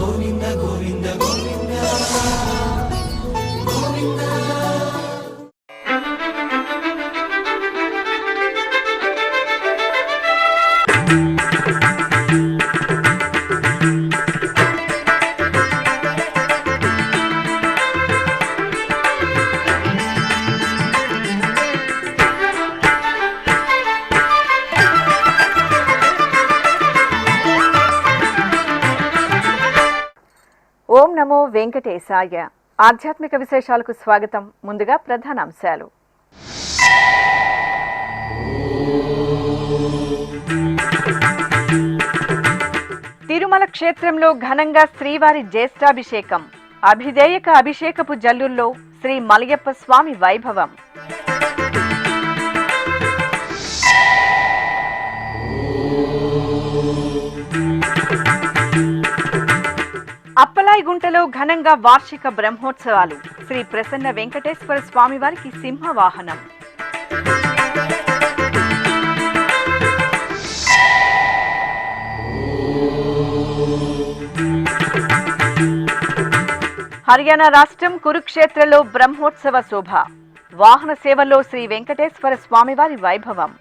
గోవింద గోవింద గోవింద గోవింద. ఓం నమో వెంకటేశాయ. ఆధ్యాత్మిక విశేషాలకు స్వాగతం. ముందుగా ప్రధానాంశాలు. తిరుమల క్షేత్రంలో ఘనంగా శ్రీవారి జ్యేష్ఠాభిషేకం. అభిధేయక అభిషేకపు జల్లుల్లో శ్రీ మలయప్ప స్వామి వైభవం. అప్పలాయిగుంటలో ఘనంగా వార్షిక బ్రహ్మోత్సవాలు. శ్రీ ప్రసన్న వెంకటేశ్వర స్వామివారికి సింహవాహనం. హర్యానా రాష్ట్రం కురుక్షేత్రలో బ్రహ్మోత్సవ శోభ. వాహన సేవలో శ్రీ వెంకటేశ్వర స్వామివారి వైభవం.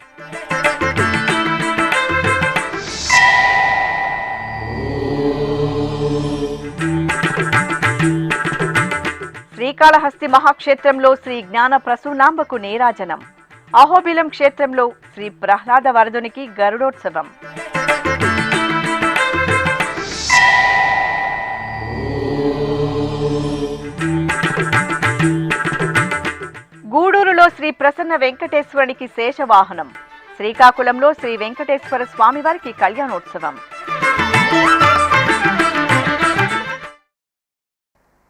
శ్రీకాళహస్తి మహాక్షేత్రంలో శ్రీ జ్ఞాన ప్రసూనాంబకు నీరాజనం. అహోబిలం క్షేత్రంలో శ్రీ ప్రహ్లాద వరదునికి గరుడోత్సవం. గూడూరులో శ్రీ ప్రసన్న వెంకటేశ్వరునికి శేషవాహనం. శ్రీకాకుళంలో శ్రీ వెంకటేశ్వర స్వామివారికి కళ్యాణోత్సవం.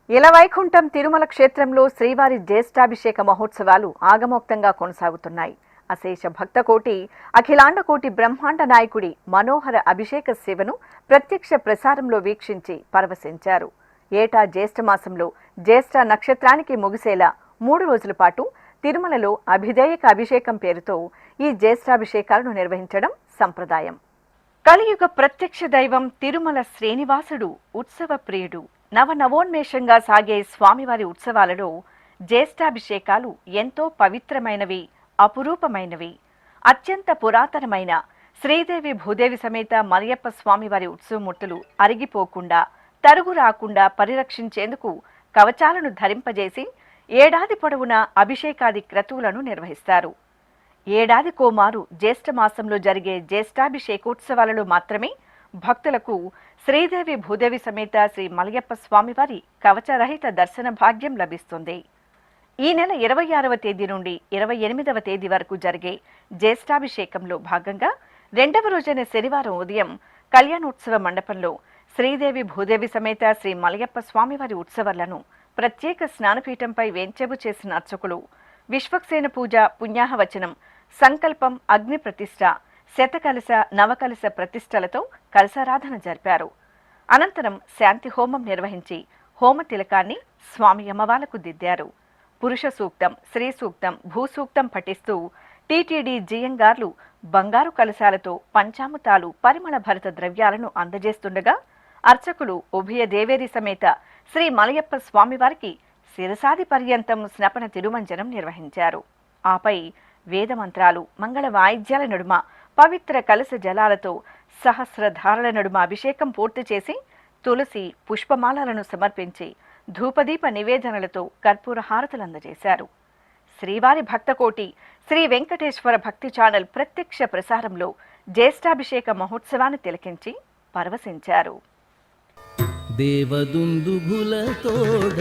ఇలవైకుంఠం తిరుమల క్షేత్రంలో శ్రీవారి జ్యేష్ఠాభిషేక మహోత్సవాలు ఆగమోక్తంగా కొనసాగుతున్నాయి. అశేష భక్తకోటి, అఖిలాండకోటి బ్రహ్మాండ నాయకుడి మనోహర అభిషేక సేవను ప్రత్యక్ష ప్రసారంలో వీక్షించి పరవశించారు. ఏటా జ్యేష్ఠమాసంలో జ్యేష్ఠ నక్షత్రానికి ముగిసేలా 3 రోజుల పాటు తిరుమలలో అభిధేయక అభిషేకం పేరుతో ఈ జ్యేష్ఠాభిషేకాలను నిర్వహించడం సంప్రదాయం. కలియుగ ప్రత్యక్ష దైవం తిరుమల శ్రీనివాసుడు ఉత్సవ ప్రియుడు. నవనవోన్మేషంగా సాగే స్వామివారి ఉత్సవాలలో జ్యేష్ఠాభిషేకాలు ఎంతో పవిత్రమైనవి, అపురూపమైనవి. అత్యంత పురాతనమైన శ్రీదేవి భూదేవి సమేత మలయప్ప స్వామివారి ఉత్సవమూర్తులు అరిగిపోకుండా, తరుగు రాకుండా పరిరక్షించేందుకు కవచాలను ధరింపజేసి ఏడాది పొడవునా అభిషేకాది క్రతువులను నిర్వహిస్తారు. ఏడాది కోమారు జ్యేష్ఠమాసంలో జరిగే జ్యేష్ఠాభిషేకోత్సవాలలో మాత్రమే భక్తులకు శ్రీదేవి భూదేవి సమేత శ్రీ మలయప్ప స్వామివారి కవచరహిత దర్శన భాగ్యం లభిస్తుంది. ఈ నెల 26వ తేదీ నుండి 28వ తేదీ వరకు జరిగే జ్యేష్ఠాభిషేకంలో భాగంగా 2వ రోజైన శనివారం ఉదయం కళ్యాణోత్సవ మండపంలో శ్రీదేవి భూదేవి సమేత శ్రీ మలయప్ప స్వామివారి ఉత్సవాలను ప్రత్యేక స్నానపీఠంపై వేంచేపు చేసిన అర్చకులు విశ్వక్సేన పూజ, పుణ్యాహవచనం, సంకల్పం, అగ్ని ప్రతిష్ఠ, శతకలశ, నవకలశ ప్రతిష్టలతో కలశారాధన జరిపారు. అనంతరం శాంతి హోమం నిర్వహించి హోమ తిలకాన్ని స్వామి అమ్మవార్లకు దిద్దారు. పురుష సూక్తం, స్త్రీ సూక్తం, భూసూక్తం పఠిస్తూ టీటీడీ జియంగార్లు బంగారు కలశాలతో పంచామృతాలు, పరిమళ భరిత ద్రవ్యాలను అందజేస్తుండగా అర్చకులు ఉభయ దేవేరి సమేత శ్రీ మలయప్ప స్వామివారికి శిరసాది పర్యంతం స్నపన తిరుమంజనం నిర్వహించారు. ఆపై వేదమంత్రాలు, మంగళ వాయిద్యాల నడుమ పవిత్ర కలశ జలాలతో సహస్రధారల నడుమ అభిషేకం పూర్తి చేసి తులసి, పుష్పమాలలను సమర్పించి ధూపదీప నివేదనలతో కర్పూర హారతులు అందజేశారు. శ్రీవారి భక్తకోటి శ్రీ వెంకటేశ్వర భక్తి ఛానల్ ప్రత్యక్ష ప్రసారంలో జ్యేష్ఠాభిషేక మహోత్సవాన్ని తిలకించి పరవశించారు. దేవదుందుభులతోడ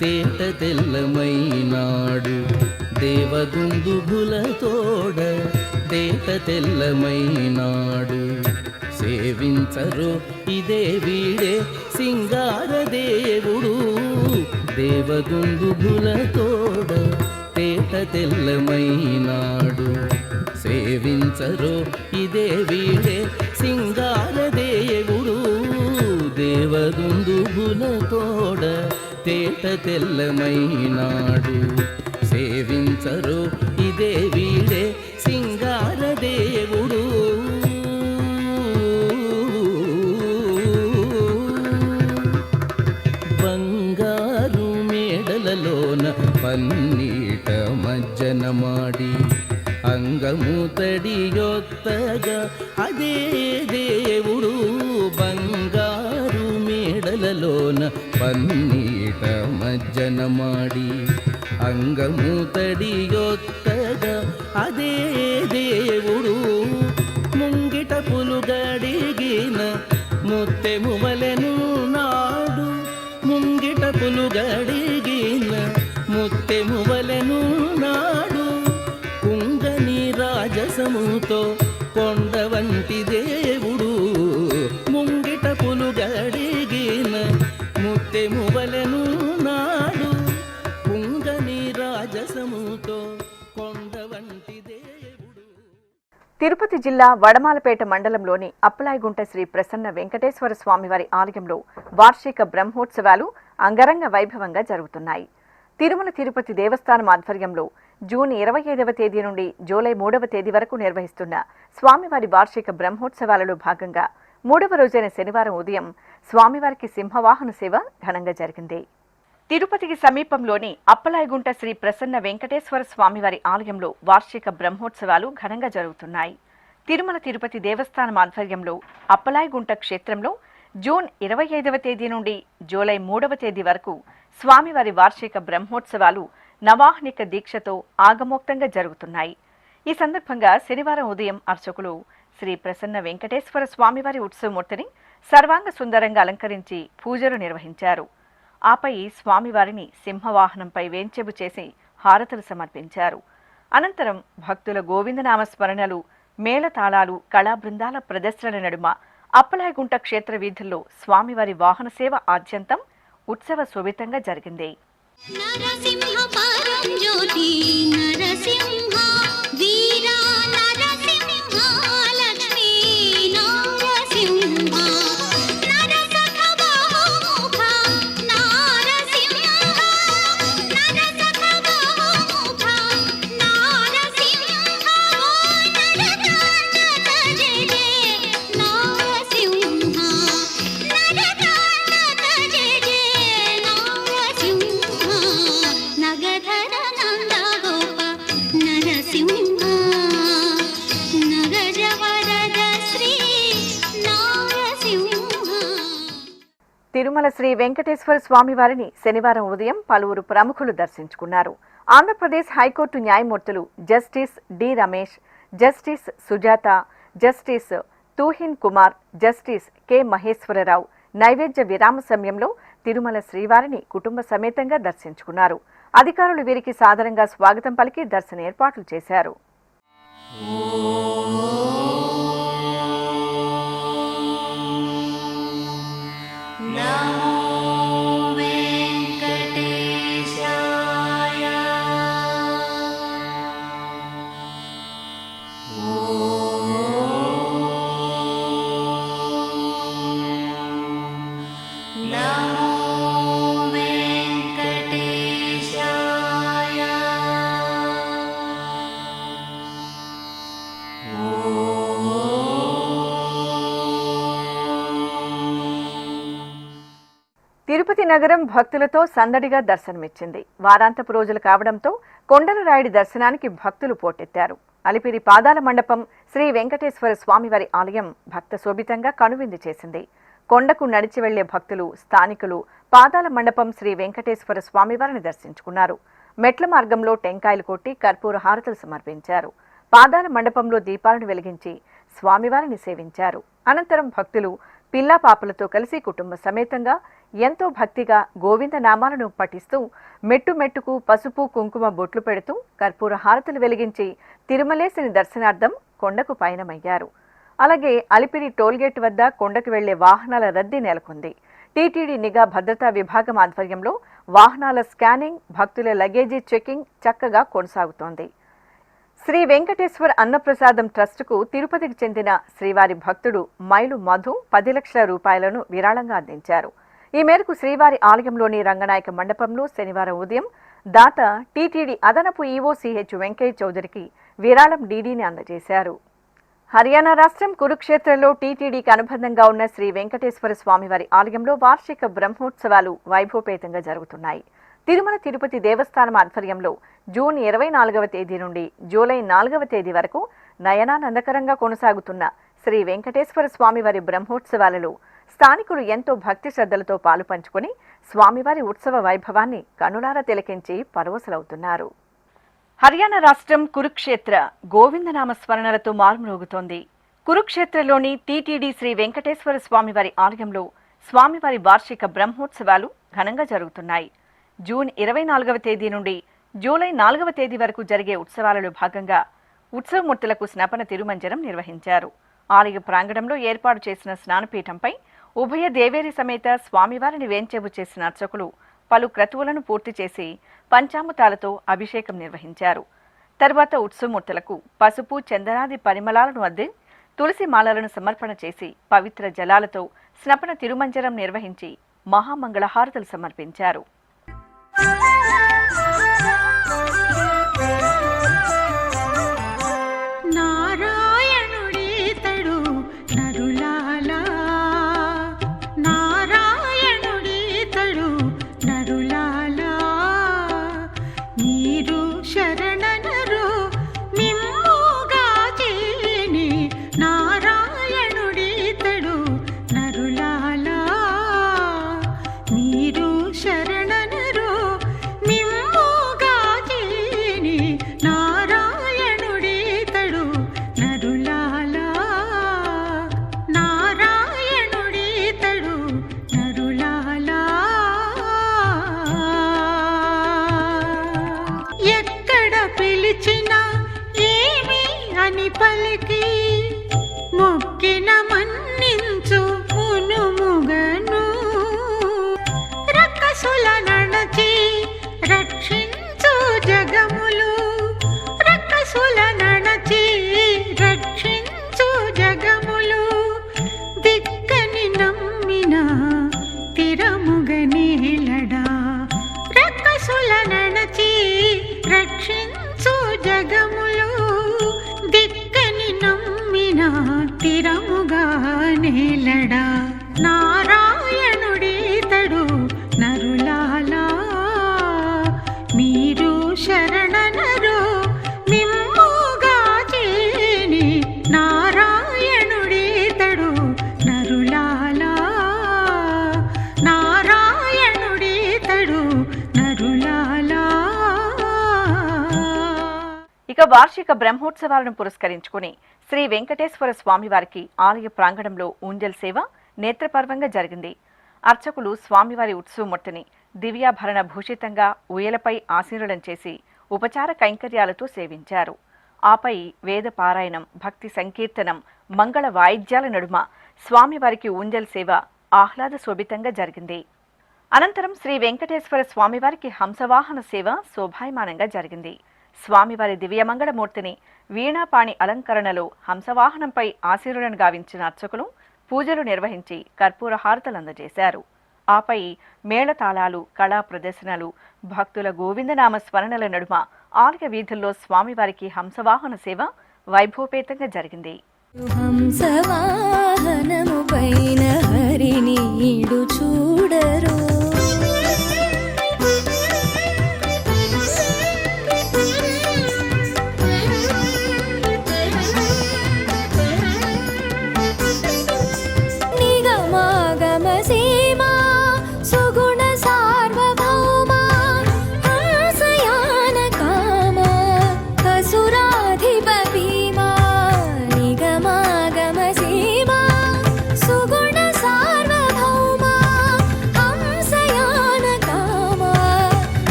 తేట తెల్లమైనాడు, దేవదుందుభులతోడ తేట తెల్లమైనాడు. సేవించరు ఇదే వీడే సింగారదేవుడు, దేవదుందుభులతోడ తేట తెల్లమైనాడు. సేవించరు ఇదే వీడే సింగారదేవుడు, దేవదుందుభులతోడ తేట తెల్లమైనాడు. సేవించరు ఇదే వీడే సింగారదేవుడు. ఒత్తగా అదే దేవుడు బంగారు మేడలలోన పన్నీట మజ్జన మాడి అంగము తడియొత్తగా అదే దేవుడు ముంగిట పులుగడిగిన ముత్తెము వలెను నాడు ముంగిట పులుగడిగిన ముత్తెము వలెను నాడు కుంగని రాజసముతో కొండ వంటి దేవుడు ముంగిట పులుగడిగిన ముత్తెము వలెను నాడు కుంగని రాజసముతో కొండ వంటి దేవుడు. తిరుపతి జిల్లా వడమాలపేట మండలంలోని అప్పలాయగుంట శ్రీ ప్రసన్న వెంకటేశ్వర స్వామివారి ఆలయంలో వార్షిక బ్రహ్మోత్సవాలు అంగరంగ వైభవంగా జరుగుతున్నాయి. తిరుమల తిరుపతి దేవస్థానం ఆధ్వర్యంలో జూన్ 25వ తేదీ నుండి జూలై 3వ తేదీ వరకు నిర్వహిస్తున్న స్వామివారి వార్షిక బ్రహ్మోత్సవాలలో భాగంగా 3వ రోజైన శనివారం ఉదయం స్వామివారికి సింహవాహన సేవ ఘనంగా జరిగింది. తిరుపతికి సమీపంలోని అప్పలాయగుంట శ్రీ ప్రసన్న వెంకటేశ్వర స్వామివారి ఆలయంలో వార్షిక బ్రహ్మోత్సవాలు ఘనంగా జరుగుతున్నాయి. తిరుమల తిరుపతి దేవస్థానం ఆధ్వర్యంలో అప్పలాయగుంట క్షేత్రంలో జూన్ 25వ తేదీ నుండి జూలై 3వ తేదీ వరకు స్వామివారి వార్షిక బ్రహ్మోత్సవాలు నవాహ్నిక దీక్షతో ఆగమోక్తంగా జరుగుతున్నాయి. ఈ సందర్భంగా శనివారం ఉదయం అర్చకులు శ్రీ ప్రసన్న వెంకటేశ్వర స్వామివారి ఉత్సవమూర్తిని సర్వాంగ సుందరంగా అలంకరించి పూజలు నిర్వహించారు. ఆపై స్వామివారిని సింహవాహనంపై వేంచెబు చేసి హారతులు సమర్పించారు. అనంతరం భక్తుల గోవిందనామ స్మరణలు, మేళతాళాలు, కళాబృందాల ప్రదర్శనల నడుమ అప్పలాయగుంట క్షేత్ర వీధుల్లో స్వామివారి వాహన సేవ ఆద్యంతం ఉత్సవ శోభితంగా జరిగింది. నరసింహ పరం జ్యోతి నరసింహ వీరా నరసింహ లక్ష్మీ నరసింహ నరసఖ బహుముఖ నరసింహ నరసఖ బహుముఖ నరసింహ నరకాంత జయ జయ నరసింహ నరకాంత జయ జయ నరసింహ నగధర నంద గోప నరసింహ నగజ వరద శ్రీ నరసింహ. తిరుమల శ్రీ వెంకటేశ్వర స్వామివారిని శనివారం ఉదయం పలువురు ప్రముఖులు దర్శించుకున్నారు. ఆంధ్రప్రదేశ్ హైకోర్టు న్యాయమూర్తులు justice D Ramesh, justice Sujatha, justice తూహిన్ Kumar, justice K Maheswararao నైవేద్య విరామ సమయంలో తిరుమల శ్రీవారిని కుటుంబ సమేతంగా దర్శించుకున్నారు. అధికారులు వీరికి సాదరంగా స్వాగతం పలికి దర్శన ఏర్పాట్లు చేశారు. తిరుపతి నగరం భక్తులతో సందడిగా దర్శనమిచ్చింది. వారాంతపు రోజులు కావడంతో కొండలరాయుడి దర్శనానికి భక్తులు పోటెత్తారు. అలిపిరి పాదాల మండపం శ్రీ వెంకటేశ్వర స్వామివారి ఆలయం భక్త శోభితంగా కనువిందు చేసింది. కొండకు నడిచి వెళ్లే భక్తులు, స్థానికులు పాదాల మండపం శ్రీ వెంకటేశ్వర స్వామివారిని దర్శించుకున్నారు. మెట్ల మార్గంలో టెంకాయలు కొట్టి కర్పూర హారతులు సమర్పించారు. పాదాల మండపంలో దీపాలను వెలిగించి స్వామివారిని సేవించారు. అనంతరం భక్తులు పిల్లా పాపలతో కలిసి కుటుంబ సమేతంగా ఎంతో భక్తిగా గోవింద నామాలను పఠిస్తూ మెట్టు మెట్టుకు పసుపు కుంకుమ బొట్లు పెడుతూ కర్పూర హారతులు వెలిగించి తిరుమలేశుని దర్శనార్థం కొండకు పయనమయ్యారు. అలాగే అలిపిరి టోల్గేట్ వద్ద కొండకు వెళ్లే వాహనాల రద్దీ నెలకొంది. టీటీడీ నిఘా భద్రతా విభాగం ఆధ్వర్యంలో వాహనాల స్కానింగ్, భక్తుల లగేజీ చెకింగ్ చక్కగా కొనసాగుతోంది. శ్రీ వెంకటేశ్వర అన్నప్రసాదం ట్రస్టుకు తిరుపతికి చెందిన శ్రీవారి భక్తుడు మైలు మధు 10 లక్షల రూపాయలను విరాళంగా అందించారు. ఈ మేరకు శ్రీవారి ఆలయంలోని రంగనాయక మండపంలో శనివారం ఉదయం దాత టీటీడీ అదనపు ఈవో సిహెచ్ వెంకయ్య చౌదరికి విరాళం డీడీని అందజేశారు. హర్యానా రాష్ట్రం కురుక్షేత్రలో టీటీడీకి అనుబంధంగా ఉన్న శ్రీ వెంకటేశ్వర స్వామివారి ఆలయంలో వార్షిక బ్రహ్మోత్సవాలు వైభవపేతంగా జరుగుతున్నాయి. తిరుమల తిరుపతి దేవస్థానం ఆధ్వర్యంలో జూన్ 24వ తేదీ నుండి జూలై 4వ తేదీ వరకు నయనానందకరంగా కొనసాగుతున్న శ్రీ వెంకటేశ్వర స్వామివారి బ్రహ్మోత్సవాలలో స్థానికులు ఎంతో భక్తి శ్రద్ధలతో పాలు పంచుకొని స్వామివారి ఉత్సవ వైభవాన్ని కనులారా తిలకించి పరవశులవుతున్నారు. హర్యానా రాష్ట్రం కురుక్షేత్ర గోవిందనామ స్మరణలతో మారుమ్రోగుతోంది. కురుక్షేత్రలోని టీటీడీ శ్రీ వెంకటేశ్వర స్వామివారి ఆలయంలో స్వామివారి వార్షిక బ్రహ్మోత్సవాలు ఘనంగా జరుగుతున్నాయి. జూన్ 24వ తేదీ నుండి జూలై 4వ తేదీ వరకు జరిగే ఉత్సవాలలో భాగంగా ఉత్సవమూర్తులకు స్నపన తిరుమంజనం నిర్వహించారు. ఆలయ ప్రాంగణంలో ఏర్పాటు చేసిన స్నానపీఠంపై ఉభయ దేవేరి సమేత స్వామివారిని వేంచేపు చేసిన అర్చకులు పలు క్రతువులను పూర్తి చేసి పంచామృతాలతో అభిషేకం నిర్వహించారు. తరువాత ఉత్సవమూర్తులకు పసుపు, చందనాది పరిమళాలను అద్ది తులసి మాలలను సమర్పణ చేసి పవిత్ర జలాలతో స్నపన తిరుమంజనం నిర్వహించి మహామంగళహారతులు సమర్పించారు. ఇక వార్షిక బ్రహ్మోత్సవాలను పురస్కరించుకుని శ్రీ వెంకటేశ్వర స్వామివారికి ఆలయ ప్రాంగణంలో ఊంజల్ సేవ నేత్రపర్వంగా జరిగింది. అర్చకులు స్వామివారి ఉత్సవమూర్తిని దివ్యాభరణ భూషితంగా ఉయ్యలపై ఆసీనులం చేసి ఉపచార కైంకర్యాలతో సేవించారు. ఆపై వేద పారాయణం, భక్తి సంకీర్తనం, మంగళ వాయిద్యాల నడుమ స్వామివారికి ఊంజల్ సేవ ఆహ్లాద శోభితంగా జరిగింది. అనంతరం శ్రీ వెంకటేశ్వర స్వామివారికి హంసవాహన సేవ శోభాయమానంగా జరిగింది. స్వామివారి దివ్యమంగళమూర్తిని వీణాపాణి అలంకరణలో హంసవాహనంపై ఆశీర్వలను గావించిన అర్చకులు పూజలు నిర్వహించి కర్పూర హారతలు అందజేశారు. ఆపై మేళతాళాలు, కళా ప్రదర్శనలు, భక్తుల గోవిందనామ స్మరణల నడుమ ఆలయ వీధుల్లో స్వామివారికి హంసవాహన సేవ వైభవపేతంగా జరిగింది. హంసవాహనము పైన హరినీడు చూడరు,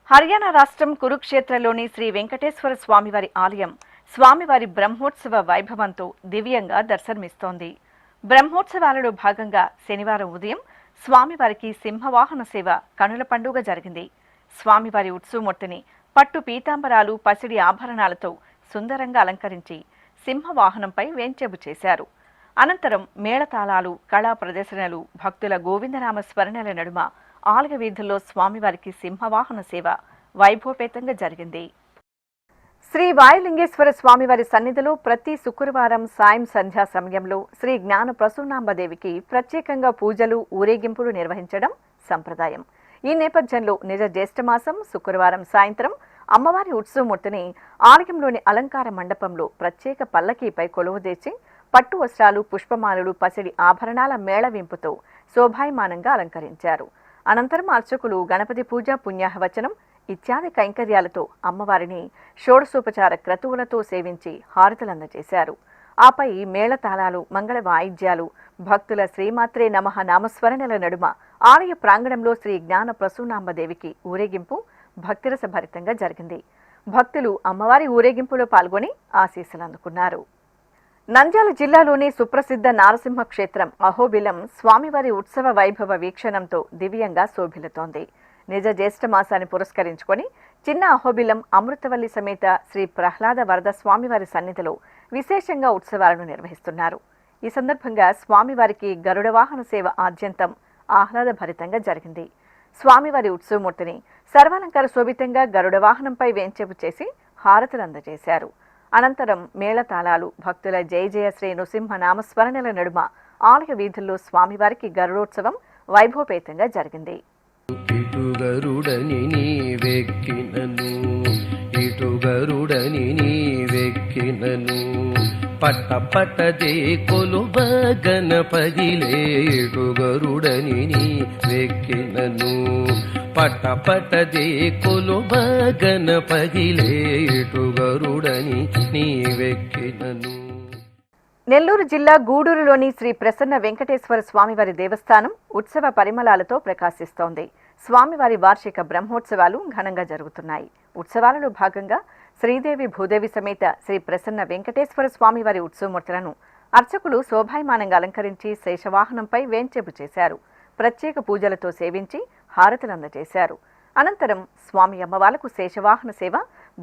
హర్యానా రాష్ట్రం కురుక్షేత్రలోని శ్రీ వెంకటేశ్వర స్వామివారి ఆలయం స్వామివారి బ్రహ్మోత్సవ వైభవంతో దివ్యంగా దర్శనమిస్తోంది. బ్రహ్మోత్సవాలలో భాగంగా శనివారం ఉదయం స్వామివారికి సింహవాహన సేవ కనుల పండుగ జరిగింది. స్వామివారి ఉత్సవమూర్తిని పట్టు పీతాంబరాలు, పసిడి ఆభరణాలతో సుందరంగా అలంకరించి సింహవాహనంపై వేంచేపు చేశారు. అనంతరం మేళతాళాలు, కళా ప్రదర్శనలు, భక్తుల గోవిందనామ స్మరణల నడుమ ఆలయ వీధుల్లో స్వామివారికి సింహవాహన సేవ వైభవపేతంగా జరిగింది. శ్రీ వాయులింగేశ్వర స్వామివారి సన్నిధిలో ప్రతి శుక్రవారం సాయం సంధ్యా సమయంలో శ్రీ జ్ఞాన ప్రసూనాంబదేవికి ప్రత్యేకంగా పూజలు, ఊరేగింపులు నిర్వహించడం సంప్రదాయం. ఈ నేపథ్యంలో నిజ జ్యేష్ఠమాసం శుక్రవారం సాయంత్రం అమ్మవారి ఉత్సవమూర్తిని ఆలయంలోని అలంకార మండపంలో ప్రత్యేక పల్లకీపై కొలువుదీర్చి పట్టు వస్త్రాలు, పుష్పమాలలు, పసిడి ఆభరణాల మేళవింపుతో శోభాయమానంగా అలంకరించారు. అనంతరం అర్చకులు గణపతి పూజ, పుణ్యాహవచనం ఇత్యాది కైంకర్యాలతో అమ్మవారిని షోడశోపచార క్రతువులతో సేవించి హారతులందజేశారు. ఆపై మేళతాళాలు, మంగళ వాయిద్యాలు, భక్తుల శ్రీమాత్రే నమః నామస్మరణల నడుమ ఆలయ ప్రాంగణంలో శ్రీ జ్ఞాన ప్రసూనాంబదేవికి ఊరేగింపు భక్తిరసభరితంగా జరిగింది. భక్తులు అమ్మవారి ఊరేగింపులో పాల్గొని ఆశీస్సులు అందుకున్నారు. నంద్యాల జిల్లాలోని సుప్రసిద్ధ నారసింహ క్షేత్రం అహోబిలం స్వామివారి ఉత్సవ వైభవ వీక్షణంతో దివ్యంగా శోభిల్లుతోంది. నిజ జ్యేష్ఠ మాసాన్ని పురస్కరించుకొని చిన్న అహోబిలం అమృతవల్లి సమేత శ్రీ ప్రహ్లాద వరద స్వామివారి సన్నిధిలో విశేషంగా ఉత్సవాలను నిర్వహిస్తున్నారు. ఈ సందర్భంగా స్వామివారికి గరుడ వాహన సేవ ఆద్యంతం ఆహ్లాదభరితంగా జరిగింది. స్వామివారి ఉత్సవమూర్తిని సర్వాలంకార శోభితంగా గరుడ వాహనంపై వేంచేపు చేసి హారతులు అందజేశారు. అనంతరం మేళతాళాలు, భక్తుల జయ జయ శ్రీ నృసింహ నామస్మరణల నడుమ ఆలయ వీధుల్లో స్వామివారికి గరుడోత్సవం వైభవపేతంగా జరిగింది. ఇటుగరుడని నీవెక్కినను, ఇటుగరుడని నీవెక్కినను, పట్ట పట్టదే కొలువ గణపదిలే. ఇటుగరుడని నీవెక్కినను, పట్ట పట్టదే కొలువ గణపదిలే. ఇటుగరుడని నీవెక్కినను. నెల్లూరు జిల్లా గూడూరులోని శ్రీ ప్రసన్న వెంకటేశ్వర స్వామివారి దేవస్థానం ఉత్సవ పరిమళాలతో ప్రకాశిస్తోంది. స్వామివారి వార్షిక బ్రహ్మోత్సవాలు ఘనంగా జరుగుతున్నాయి. ఉత్సవాలలో భాగంగా శ్రీదేవి భూదేవి సమేత శ్రీ ప్రసన్న వెంకటేశ్వర స్వామివారి ఉత్సవమూర్తులను అర్చకులు శోభాయమానంగా అలంకరించి శేషవాహనంపై వేంచేపు చేశారు. ప్రత్యేక పూజలతో సేవించి హారతులు అందజేశారు. అనంతరం స్వామి అమ్మవార్లకు శేషవాహన సేవ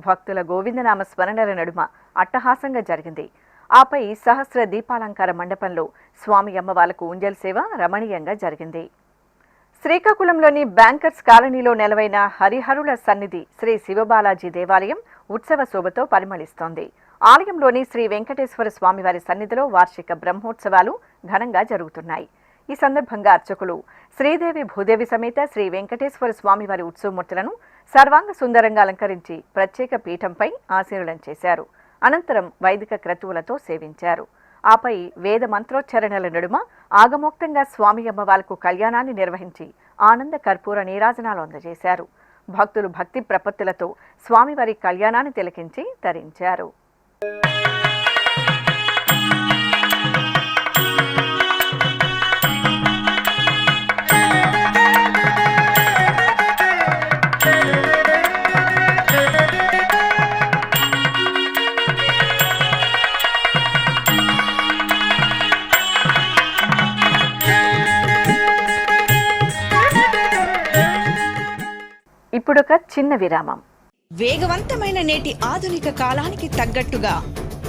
భక్తుల గోవిందనామ స్మరణల నడుమ అట్టహాసంగా జరిగింది. ఆపై సహస్ర దీపాలంకార మండపంలో స్వామి అమ్మవార్లకు ఉంజల్ సేవ రమణీయంగా జరిగింది. శ్రీకాకుళంలోని బ్యాంకర్స్ కాలనీలో నెలవైన హరిహరుల సన్నిధి శ్రీ శివబాలాజీ దేవాలయం ఉత్సవ శోభతో పరిమళిస్తోంది. ఆలయంలోని శ్రీ వెంకటేశ్వర స్వామివారి సన్నిధిలో వార్షిక బ్రహ్మోత్సవాలు ఘనంగా జరుగుతున్నాయి. ఈ సందర్భంగా అర్చకులు శ్రీదేవి భూదేవి సమేత శ్రీ వెంకటేశ్వర స్వామివారి ఉత్సవమూర్తులను సర్వాంగ సుందరంగా అలంకరించి ప్రత్యేక పీఠంపై ఆశీర్వదం చేశారు. అనంతరం వైదిక క్రతువులతో సేవించారు. ఆపై వేద మంత్రోచ్చరణల నడుమ ఆగమోక్తంగా స్వామి అమ్మవార్లకు కళ్యాణాన్ని నిర్వహించి ఆనంద కర్పూర నీరాజనాలు అందజేశారు. భక్తులు భక్తి ప్రపత్తులతో స్వామివారి కళ్యాణాన్ని తిలకించి తరించారు. ఇప్పుడొక చిన్న విరామం. వేగవంతమైన నేటి ఆధునిక కాలానికి తగ్గట్టుగా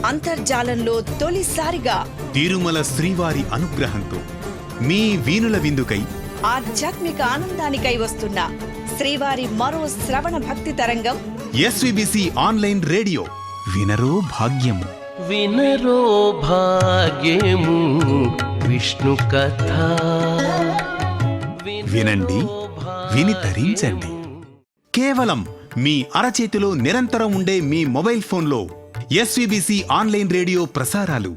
అంతర్జాలంలో తొలిసారిగా తిరుమల శ్రీవారి అనుగ్రహంతో మీ వీనుల విందుకై ఆధ్యాత్మిక ఆనందానికై వస్తున్న శ్రీవారి మరో శ్రవణ భక్తి తరంగం ఎస్విబిసి ఆన్లైన్ రేడియో. వినరో భాగ్యము, వినరో భాగ్యము విష్ణు కథ. వినండి, విని తరించండి. కేవలం మీ అరచేతిలో నిరంతరం ఉండే మీ మొబైల్ ఫోన్లో ఎస్విబిసి ఆన్లైన్ రేడియో ప్రసారాలు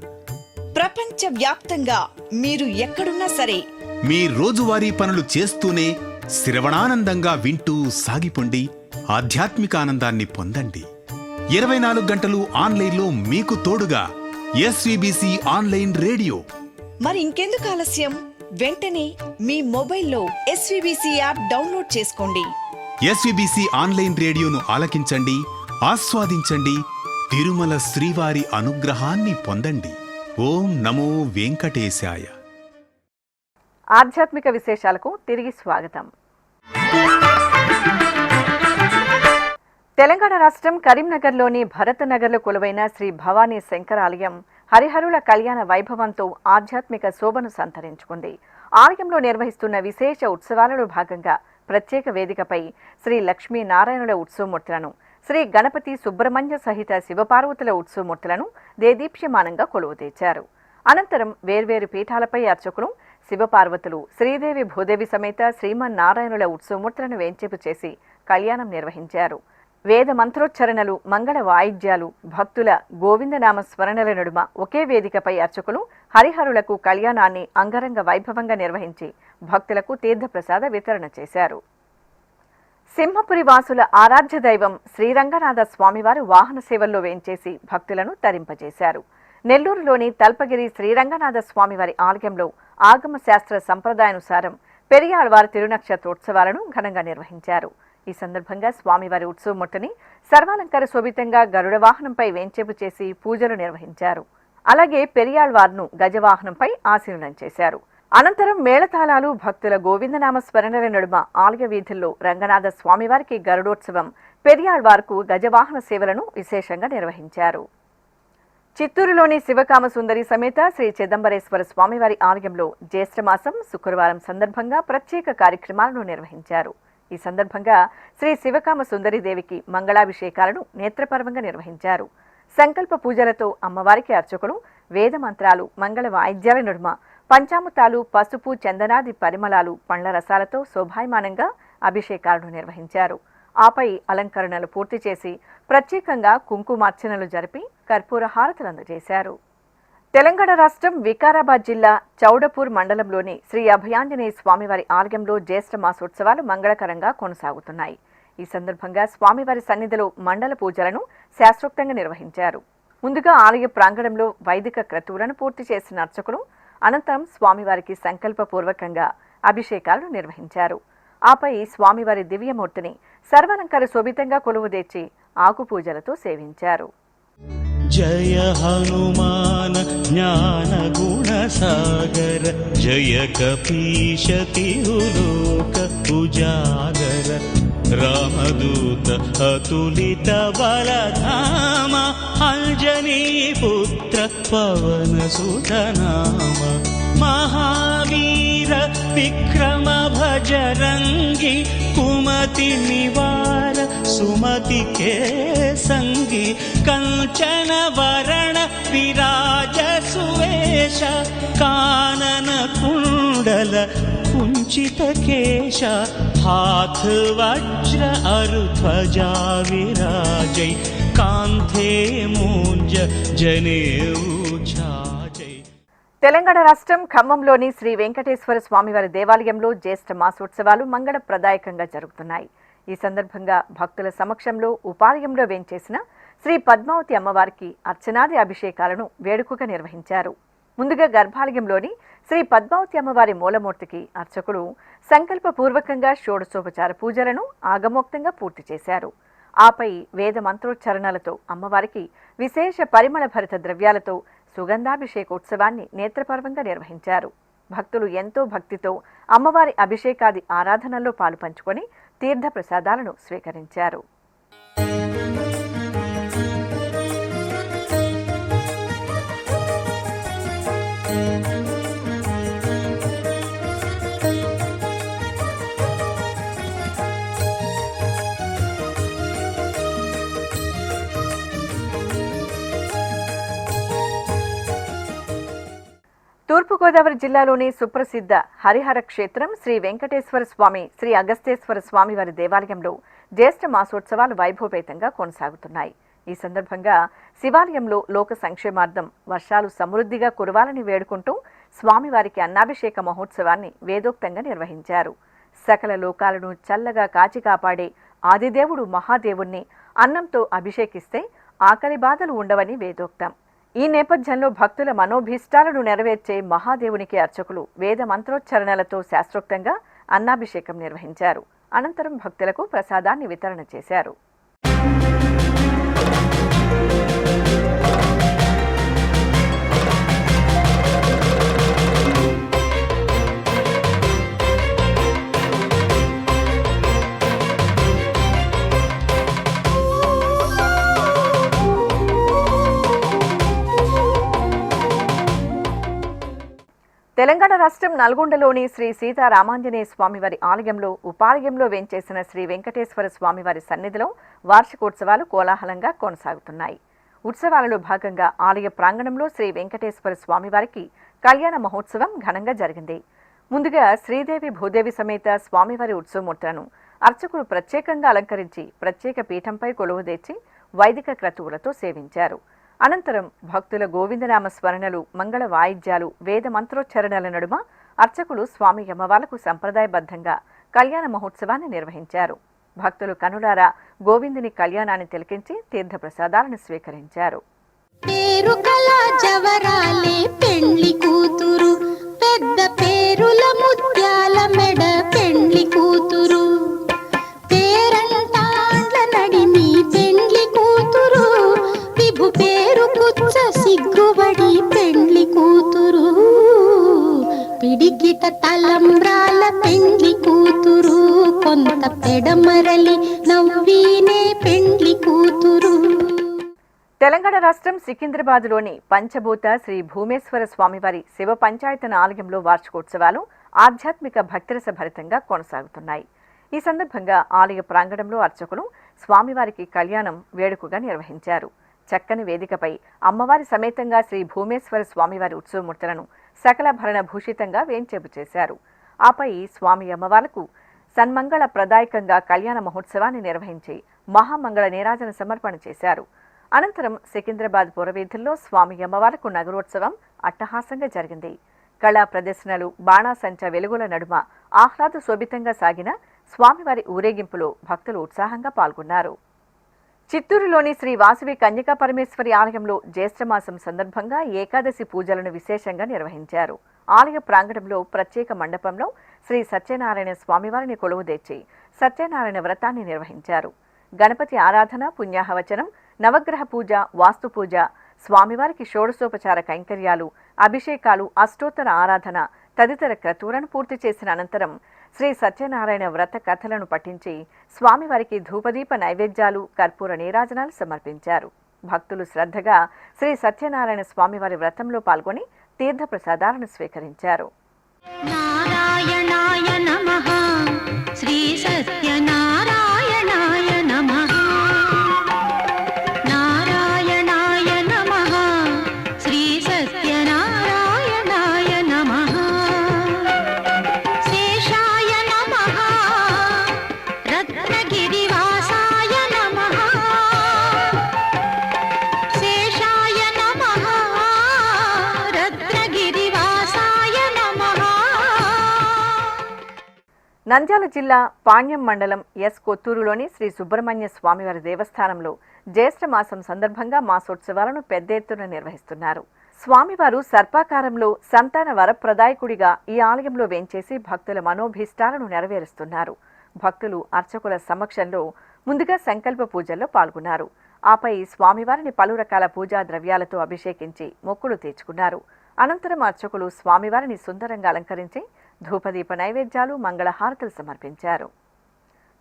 ప్రపంచ వ్యాప్తంగా మీరు ఎక్కడున్నా సరే మీ రోజువారీ పనులు చేస్తూనే శ్రవణానందంగా వింటూ సాగిపోండి. ఆధ్యాత్మిక ఆనందాన్ని పొందండి. 24 గంటలు ఆన్లైన్లో మీకు తోడుగా ఎస్విబిసి ఆన్లైన్ రేడియో. మరి ఇంకెందుకు ఆలస్యం? వెంటనే మీ మొబైల్లో ఎస్విబిసి యాప్ డౌన్లోడ్ చేసుకోండి. ఎస్విబిసి ఆన్లైన్ రేడియోను ఆలకించండి, ఆస్వాదించండి. తిరుమల శ్రీవారి అనుగ్రహాన్ని పొందండి. ఓం నమో వెంకటేశాయ. ఆధ్యాత్మిక విశేషాలకు తిరిగి స్వాగతం. తెలంగాణ రాష్ట్రం కరీంనగర్లోని భరతనగర్లో కొలువైన శ్రీ భవానీ శంకర ఆలయం హరిహరుల కళ్యాణ వైభవంతో ఆధ్యాత్మిక శోభను సంతరించుకుంది. ఆలయంలో నిర్వహిస్తున్న విశేష ఉత్సవాలలో భాగంగా ప్రత్యేక వేదికపై శ్రీ లక్ష్మీనారాయణుల ఉత్సవమూర్తులను, శ్రీ గణపతి సుబ్రహ్మణ్య సహిత శివపార్వతుల ఉత్సవమూర్తులను దేదీప్యమానంగా కొలువుతీర్చారు. అనంతరం వేర్వేరు పీఠాలపై అర్చకులు శివపార్వతులు, శ్రీదేవి భూదేవి సమేత శ్రీమన్నారాయణుల ఉత్సవమూర్తులను వేంచేపు చేసి కళ్యాణం నిర్వహించారు. వేద మంత్రోచ్చరణలు, మంగళ వాయిద్యాలు, భక్తుల గోవిందనామ స్మరణల నడుమ ఒకే వేదికపై అర్చకులు హరిహరులకు కళ్యాణాన్ని అంగరంగ వైభవంగా నిర్వహించి భక్తులకు తీర్థప్రసాద వితరణ చేశారు. సింహపురి వాసుల ఆరాధ్య దైవం శ్రీరంగనాథ స్వామివారు వాహన సేవల్లో వేంచేసి భక్తులను తరింపజేశారు. నెల్లూరులోని తల్పగిరి శ్రీరంగనాథ స్వామివారి ఆలయంలో ఆగమ శాస్త్ర సంప్రదాయానుసారం పెరియాళ్వారి తిరునక్షత్రోత్సవాలను ఘనంగా నిర్వహించారు. ఈ సందర్భంగా స్వామివారి ఉత్సవమూర్తిని సర్వాలంకార శోభితంగా గరుడ వాహనంపై వేంచేపు చేసి పూజలు నిర్వహించారు. అలాగే పెరియాళ్వార్ను గజవాహనంపై ఆసీనులం చేశారు. అనంతరం మేళతాళాలు, భక్తుల గోవిందనామ స్మరణల నడుమ ఆలయ వీధుల్లో రంగనాథ స్వామివారికి గరుడోత్సవం, పెరియాళ్వార్కు గజవాహన సేవలను విశేషంగా నిర్వహించారు. చిత్తూరులోని శివకామ సుందరి సమేత శ్రీ చిదంబరేశ్వర స్వామివారి ఆలయంలో జ్యేష్ఠమాసం శుక్రవారం సందర్భంగా ప్రత్యేక కార్యక్రమాలను నిర్వహించారు. ఈ సందర్భంగా శ్రీ శివకామ సుందరీదేవికి మంగళాభిషేకాలను నేత్రపర్వంగా నిర్వహించారు. సంకల్ప పూజలతో అమ్మవారికి అర్చకులు వేద మంత్రాలు, మంగళ వాయిద్యాల నడుమ పంచామృతాలు, పసుపు, చందనాది పరిమళాలు, పండ్ల రసాలతో శోభాయమానంగా అభిషేకాలను నిర్వహించారు. ఆపై అలంకరణలు పూర్తి చేసి ప్రత్యేకంగా కుంకుమార్చనలు జరిపి కర్పూర హారతులు అందజేశారు. తెలంగాణ రాష్ట్రం వికారాబాద్ జిల్లా చౌడపూర్ మండలంలోని శ్రీ అభయాంజనేయ స్వామివారి ఆలయంలో జ్యేష్ఠ మాసోత్సవాలు మంగళకరంగా కొనసాగుతున్నాయి. ఈ సందర్భంగా స్వామివారి సన్నిధిలో మండల పూజలను శాస్త్రోక్తంగా నిర్వహించారు. ముందుగా ఆలయ ప్రాంగణంలో వైదిక క్రతువులను పూర్తి చేసిన అర్చకులు అనంతరం స్వామివారికి సంకల్పపూర్వకంగా అభిషేకాలను నిర్వహించారు. ఆపై స్వామివారి దివ్యమూర్తిని సర్వాలంకార శోభితంగా కొలువుదీర్చి ఆకు పూజలతో సేవించారు. జయ హనుమాన జ్ఞాన గుణ సాగర, జయ కపీశ తిరులోక ఉజాగర, రామదూత అతులిత బలధామ, అంజనీ పుత్ర పవన సుతనామ, మహావీర విక్రమ భజరంగి, కుమతి నివార సుమతి కే సంగి, కంచన వరణ విరాజ సువేశ, కానన కుండల కుంచిత కేశ, हाथ वज्र अरु ध्वजा विराजै, कांथे मूंज जनेऊ छाजै. తెలంగాణ రాష్ట్రం ఖమ్మంలోని శ్రీ వెంకటేశ్వర స్వామివారి దేవాలయంలో జ్యేష్ఠ మాసోత్సవాలు మంగళప్రదాయకంగా జరుగుతున్నాయి. ఈ సందర్భంగా భక్తుల సమక్షంలో ఉపాలయంలో వేంచేసిన శ్రీ పద్మావతి అమ్మవారికి అర్చనాది అభిషేకాలను వేడుకగా నిర్వహించారు. ముందుగా గర్భాలయంలోని శ్రీ పద్మావతి అమ్మవారి మూలమూర్తికి అర్చకులు సంకల్పపూర్వకంగా షోడశోపచార పూజలను ఆగమోక్తంగా పూర్తి చేశారు. ఆపై వేద మంత్రోచ్చరణలతో అమ్మవారికి విశేష పరిమళ భరిత ద్రవ్యాలతో సుగంధాభిషేకోత్సవాన్ని నేత్రపర్వంగా నిర్వహించారు. భక్తులు ఎంతో భక్తితో అమ్మవారి అభిషేకాది ఆరాధనల్లో పాలుపంచుకొని తీర్థ ప్రసాదాలను స్వీకరించారు. తూర్పుగోదావరి జిల్లాలోని సుప్రసిద్ధ హరిహర క్షేత్రం శ్రీ వెంకటేశ్వర స్వామి, శ్రీ అగస్తేశ్వర స్వామి వారి దేవాలయంలో జ్యేష్ఠ మాసోత్సవాలు వైభవపేతంగా కొనసాగుతున్నాయి. ఈ సందర్భంగా శివాలయంలో లోక సంక్షేమార్థం వర్షాలు సమృద్ధిగా కురవాలని వేడుకుంటూ స్వామివారికి అన్నాభిషేక మహోత్సవాన్ని వేదోక్తంగా నిర్వహించారు. సకల లోకాలను చల్లగా కాచి కాపాడే ఆదిదేవుడు మహాదేవుణ్ణి అన్నంతో అభిషేకిస్తే ఆకలి బాధలు ఉండవని వేదోక్తం. ఈ నేపథ్యంలో భక్తుల మనోభీష్టాలను నెరవేర్చే మహాదేవునికి అర్చకులు వేద మంత్రోచ్చరణలతో శాస్త్రోక్తంగా అన్నాభిషేకం నిర్వహించారు. అనంతరం భక్తులకు ప్రసాదాన్ని వితరణ చేశారు. తెలంగాణ రాష్ట్రం నల్గొండలోని శ్రీ సీతారామాంజనేయ స్వామివారి ఆలయంలో ఉపాలయంలో వేంచేసిన శ్రీ వెంకటేశ్వర స్వామివారి సన్నిధిలో వార్షికోత్సవాలు కోలాహలంగా కొనసాగుతున్నాయి. ఉత్సవాలలో భాగంగా ఆలయ ప్రాంగణంలో శ్రీ వెంకటేశ్వర స్వామివారికి కళ్యాణ మహోత్సవం ఘనంగా జరిగింది. ముందుగా శ్రీదేవి భూదేవి సమేత స్వామివారి ఉత్సవమూర్తులను అర్చకులు ప్రత్యేకంగా అలంకరించి ప్రత్యేక పీఠంపై కొలువుదీర్చి వైదిక క్రతువులతో సేవించారు. అనంతరం భక్తుల గోవిందనామ స్మరణలు, మంగళ వాయిద్యాలు, వేద మంత్రోచ్చరణల నడుమ అర్చకులు స్వామి అమ్మవార్లకు సంప్రదాయబద్ధంగా కళ్యాణ మహోత్సవాన్ని నిర్వహించారు. భక్తులు కనులారా గోవిందుని కళ్యాణాన్ని తిలకించి తీర్థప్రసాదాలను స్వీకరించారు. పేరు కల జవరాలే పెండ్లి కూతురు, పెద్ద పేరుల ముత్యాల మెడ పెండ్లి కూతురు, పేరంటాండ్ల నడిమి పెండ్లి కూతురు, విభు పేరు కుచ్చ సిగ్గుబడి పెండ్లి కూతురు, పిడికిట తలంబ్రాల పెండ్లి కూతురు, కొంత పెడమరలి నవ్వీనే పెండ్లి కూతురు. తెలంగాణ రాష్ట్రం సికింద్రాబాద్లోని పంచభూత శ్రీ భూమేశ్వర స్వామివారి శివ పంచాయతన ఆలయంలో వార్షికోత్సవాలు ఆధ్యాత్మిక భక్తిరస భరితంగా కొనసాగుతున్నాయి. ఈ సందర్భంగా ఆలయ ప్రాంగణంలో అర్చకులు స్వామివారికి కళ్యాణం వేడుకగా నిర్వహించారు. చక్కని వేదికపై అమ్మవారి సమేతంగా శ్రీ భూమేశ్వర స్వామివారి ఉత్సవమూర్తులను సకలభరణ భూషితంగా వేంచేపు చేశారు. ఆపై స్వామి అమ్మవార్లకు సన్మంగళ ప్రదాయకంగా కళ్యాణ మహోత్సవాన్ని నిర్వహించి మహామంగళ నీరాజన సమర్పణ చేశారు. అనంతరం సికింద్రాబాద్ పురవీధుల్లో స్వామి అమ్మవార్లకు నగరోత్సవం అట్టహాసంగా జరిగింది. కళా ప్రదర్శనలు, బాణాసంచ వెలుగుల నడుమ ఆహ్లాద శోభితంగా సాగిన స్వామివారి ఊరేగింపులో భక్తులు ఉత్సాహంగా పాల్గొన్నారు. చిత్తూరులోని శ్రీ వాసవి కన్యకా పరమేశ్వరి ఆలయంలో జ్యేష్ఠమాసం సందర్భంగా ఏకాదశి పూజలను విశేషంగా నిర్వహించారు. ఆలయ ప్రాంగణంలో ప్రత్యేక మండపంలో శ్రీ సత్యనారాయణ స్వామివారిని కొలువుదీర్చి సత్యనారాయణ వ్రతాన్ని నిర్వహించారు. గణపతి ఆరాధన, పుణ్యాహవచనం, నవగ్రహ పూజ, వాస్తు పూజ, స్వామివారికి షోడశోపచార కైంకర్యాలు, అభిషేకాలు, అష్టోత్తర ఆరాధన తదితర క్రతువులను పూర్తి చేసిన అనంతరం శ్రీ సత్యనారాయణ వ్రత కథలను పఠించి స్వామివారికి ధూపదీప నైవేద్యాలు, కర్పూర నీరాజనాలు సమర్పించారు. భక్తులు శ్రద్ధగా శ్రీ సత్యనారాయణ స్వామివారి వ్రతంలో పాల్గొని తీర్థప్రసాదాలను స్వీకరించారు. నారాయణాయ నమః, శ్రీ సత్యనారాయణాయ నమః, నారాయణాయ నమః, శ్రీ సత్యనారాయణాయ నమః, శేషాయ నమః, రత్నగిరివాసాయ నమః, శేషాయ నమః, రత్నగిరివాసాయ నమః. నంద్యాల జిల్లా పాణ్యం మండలం ఎస్ కొత్తూరులోని శ్రీ సుబ్రహ్మణ్య స్వామివారి దేవస్థానంలో జ్యేష్ఠమాసం సందర్భంగా మాసోత్సవాలను పెద్ద ఎత్తున నిర్వహిస్తున్నారు. స్వామివారు సర్పాకారంలో సంతాన వరప్రదాయకుడిగా ఈ ఆలయంలో వేంచేసి భక్తుల మనోభీష్టాలను నెరవేరుస్తున్నారు. భక్తులు అర్చకుల సమక్షంలో ముందుగా సంకల్ప పూజల్లో పాల్గొన్నారు. ఆపై స్వామివారిని పలు రకాల పూజా ద్రవ్యాలతో అభిషేకించి మొక్కులు తీర్చుకున్నారు. అనంతరం అర్చకులు స్వామివారిని సుందరంగా అలంకరించి ధూపదీప నైవేద్యాలు, మంగళహారతులు సమర్పించారు.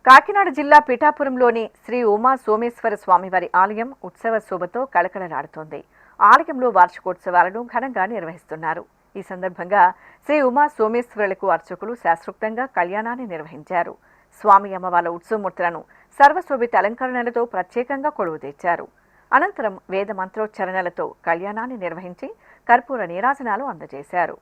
కాకినాడ జిల్లా పిఠాపురంలోని శ్రీ ఉమా సోమేశ్వర స్వామివారి ఆలయం ఉత్సవ శోభతో కళకళలాడుతోంది. ఆలయంలో వార్షికోత్సవాలను ఘనంగా నిర్వహిస్తున్నారు. ఈ సందర్భంగా శ్రీ ఉమా సోమేశ్వరులకు అర్చకులు శాస్త్రోక్తంగా కళ్యాణాన్ని నిర్వహించారు. స్వామి అమ్మవార్ల ఉత్సవమూర్తులను సర్వశోభిత అలంకరణలతో ప్రత్యేకంగా కొలువుదీర్చారు. అనంతరం వేద మంత్రోచ్చరణలతో కళ్యాణాన్ని నిర్వహించి కర్పూర నీరాజనాలు అందజేశారు.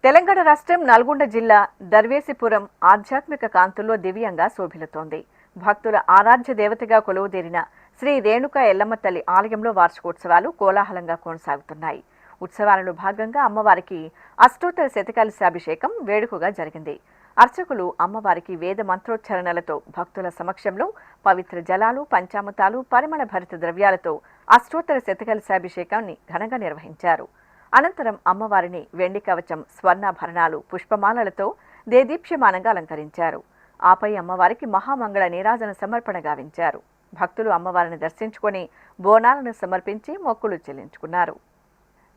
తెలంగాణ రాష్ట్రం నల్గొండ జిల్లా దర్వేసిపురం ఆధ్యాత్మిక కాంతుల్లో దివ్యంగా శోభిల్లుతోంది. భక్తుల ఆరాధ్య దేవతగా కొలువుదీరిన శ్రీ రేణుకా ఎల్లమ్మ తల్లి ఆలయంలో వార్షికోత్సవాలు కోలాహలంగా కొనసాగుతున్నాయి. ఉత్సవాలలో భాగంగా అమ్మవారికి అష్టోత్తర శతకలశాభిషేకం వేడుకగా జరిగింది. అర్చకులు అమ్మవారికి వేద మంత్రోచ్చరణలతో భక్తుల సమక్షంలో పవిత్ర జలాలు, పంచామృతాలు, పరిమళ భరిత ద్రవ్యాలతో అష్టోత్తర శతకలశాభిషేకాన్ని ఘనంగా నిర్వహించారు. అనంతరం అమ్మవారిని వెండి కవచం, స్వర్ణాభరణాలు, పుష్పమాలలతో దేదీప్యమానంగా అలంకరించారు. ఆపై అమ్మవారికి మహామంగళ నీరాజన సమర్పణ గావించారు. భక్తులు అమ్మవారిని దర్శించుకొని బోనాలను సమర్పించి మొక్కులు చెల్లించుకున్నారు.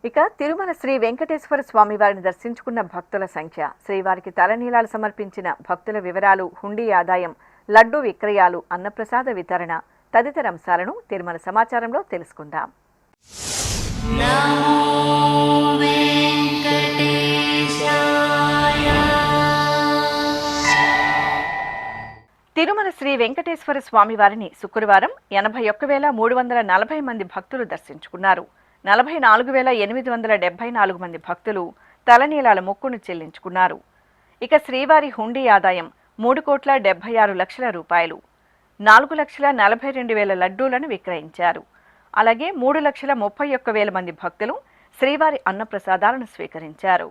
ఇక తిరుమల శ్రీ వెంకటేశ్వర స్వామి వారిని దర్శించుకున్న భక్తుల సంఖ్య, శ్రీవారికి తలనీలాలు సమర్పించిన భక్తుల వివరాలు, హుండీ ఆదాయం, లడ్డూ విక్రయాలు, అన్నప్రసాద వితరణ తదితర అంశాలను తిరుమల సమాచారంలో తెలుసుకుందాం. నమో వెంకటేశాయ. తిరుమల శ్రీ వెంకటేశ్వర స్వామి వారిని శుక్రవారం 81,340 మంది భక్తులు దర్శించుకున్నారు. 44,874 మంది భక్తులు తలనీలాల మొక్కును చెల్లించుకున్నారు. ఇక శ్రీవారి హుండీ ఆదాయం 3,76,00,000 రూపాయలు. 4,42,000 లడ్డూలను విక్రయించారు. అలాగే 3,31,000 మంది భక్తులు శ్రీవారి అన్నప్రసాదాలను స్వీకరించారు.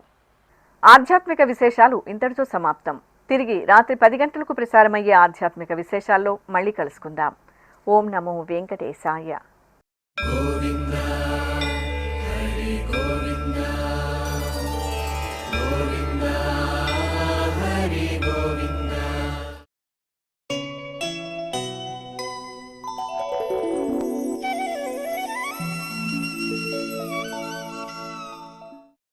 ఆధ్యాత్మిక విశేషాలు ఇంతటితో సమాప్తం. తిరిగి రాత్రి 10 గంటలకు ప్రసారమయ్యే ఆధ్యాత్మిక విశేషాల్లో మళ్ళీ కలుసుకుందాం. ఓం నమో వెంకటేశాయ.